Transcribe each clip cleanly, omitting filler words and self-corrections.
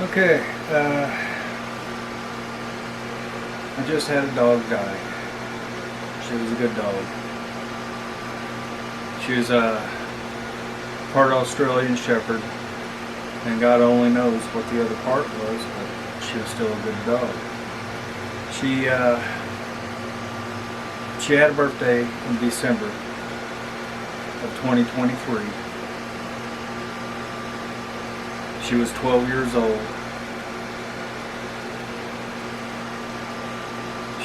Okay, I just had a dog die. She was a good dog. She was a part Australian Shepherd, and God only knows what the other part was, but she was still a good dog. She had a birthday in December of 2023. She was 12 years old.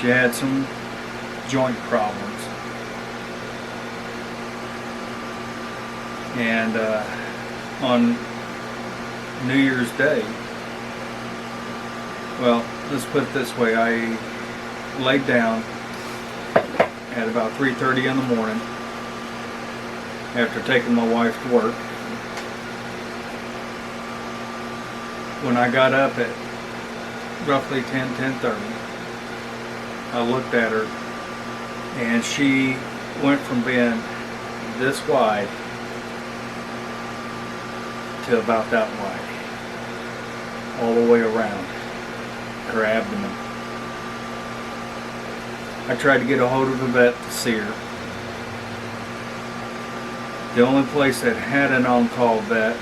She had some joint problems. And on New Year's Day, well, let's put it this way, I laid down at about 3:30 in the morning after taking my wife to work. When I got up at roughly 10:30, I looked at her, and she went from being this wide to about that wide, all the way around her abdomen. I tried to get a hold of a vet to see her. The only place that had an on-call vet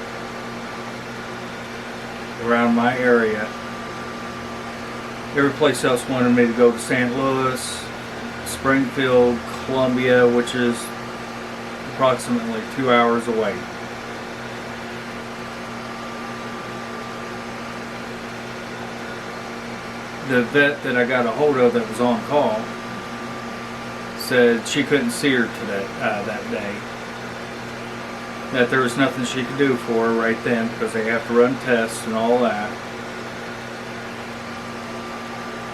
around my area, every place else wanted me to go to St. Louis, Springfield, Columbia, which is approximately 2 hours away. The vet that I got a hold of that was on call said she couldn't see her that day. That there was nothing she could do for her right then because they have to run tests and all that.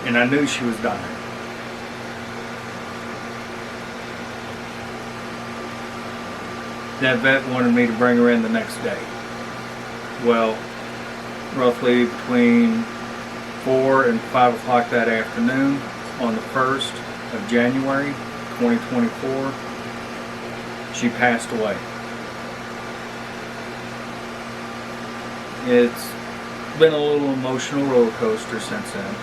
And I knew she was dying. That vet wanted me to bring her in the next day. Well, roughly between 4 and 5 o'clock that afternoon on the 1st of January 2024, she passed away. It's been a little emotional roller coaster since then,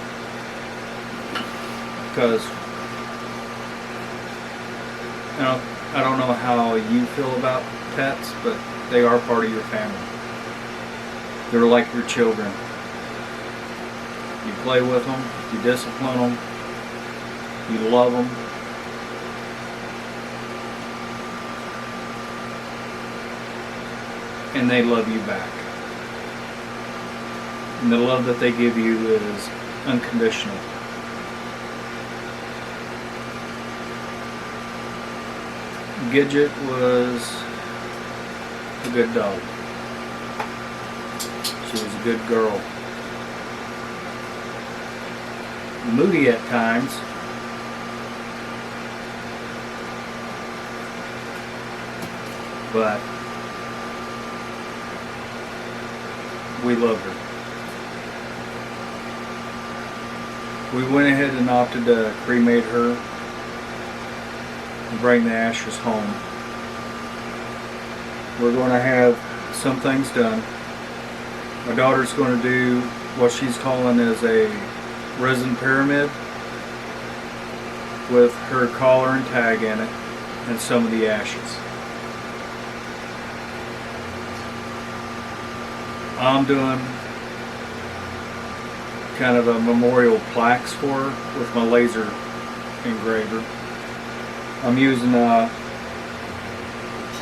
because I don't know how you feel about pets, but they are part of your family. They're like your children. You play with them, you discipline them, you love them. And they love you back. And the love that they give you is unconditional. Gidget was a good dog. She was a good girl. Moody at times. But we loved her. We went ahead and opted to cremate her and bring the ashes home. We're going to have some things done. My daughter's going to do what she's calling as a resin pyramid with her collar and tag in it and some of the ashes. I'm doing kind of a memorial plaques for her with my laser engraver. I'm using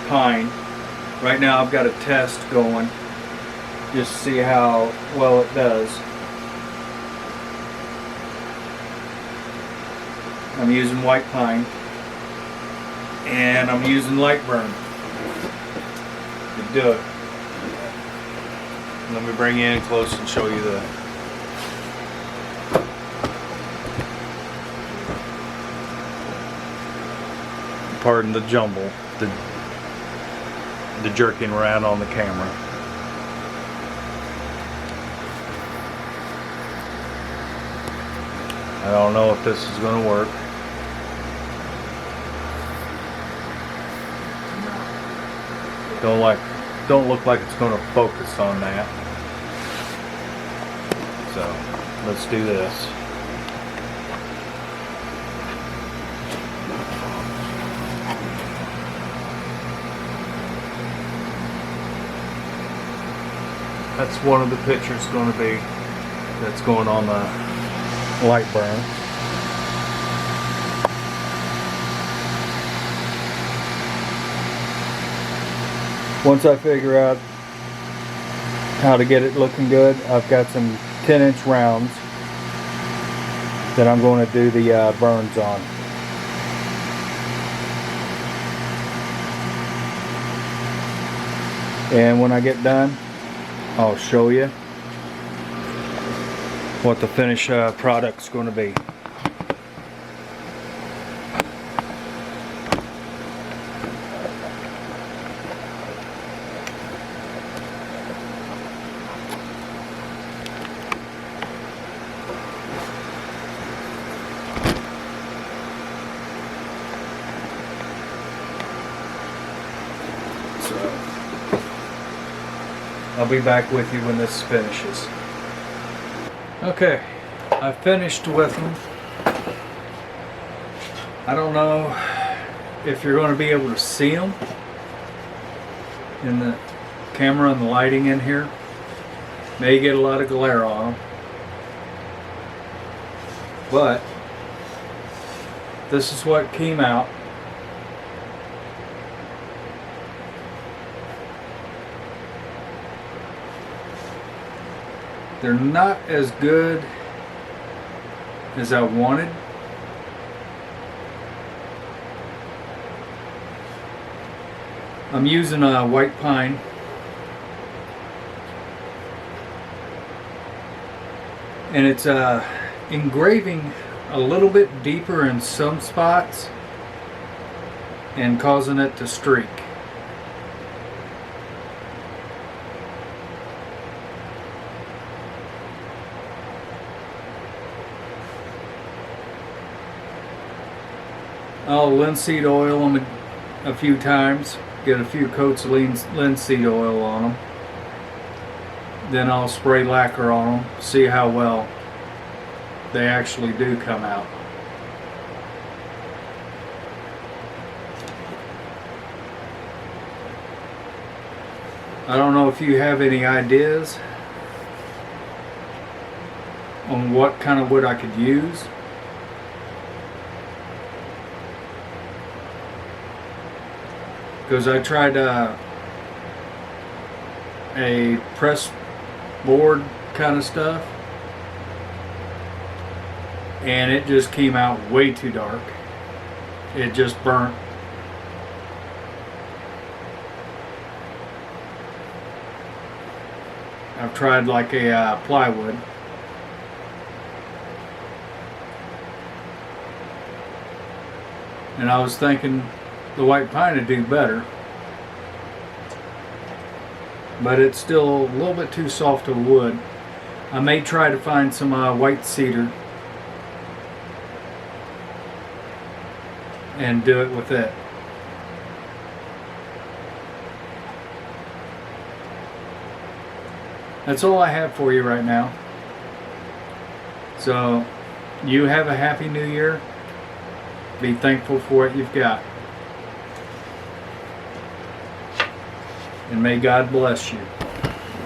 pine. Right now I've got a test going just to see how well it does. I'm using white pine and I'm using light burn to do it. Let me bring you in close and show you the pardon the jumble, the jerking around on the camera. I don't know if this is going to work. Don't look like it's going to focus on that. So let's do this. That's one of the pictures going to be that's going on the light burn. Once I figure out how to get it looking good, I've got some 10-inch rounds that I'm going to do the burns on. And when I get done, I'll show you what the finished product's going to be. I'll be back with you when this finishes. Okay, I finished with them. I don't know if you're going to be able to see them in the camera and the lighting in here. May get a lot of glare on them. But this is what came out. They're not as good as I wanted. I'm using a white pine. And it's engraving a little bit deeper in some spots and causing it to streak. I'll linseed oil them a few times, get a few coats of linseed oil on them. Then I'll spray lacquer on them, see how well they actually do come out. I don't know if you have any ideas on what kind of wood I could use. Because I tried a press board kind of stuff, and it just came out way too dark. It just burnt. I've tried like a plywood. And I was thinking the white pine would do better, but it's still a little bit too soft of wood. I may try to find some white cedar and do it with it. That's all I have for you right now. So you have a happy new year. Be thankful for what you've got. And may God bless you.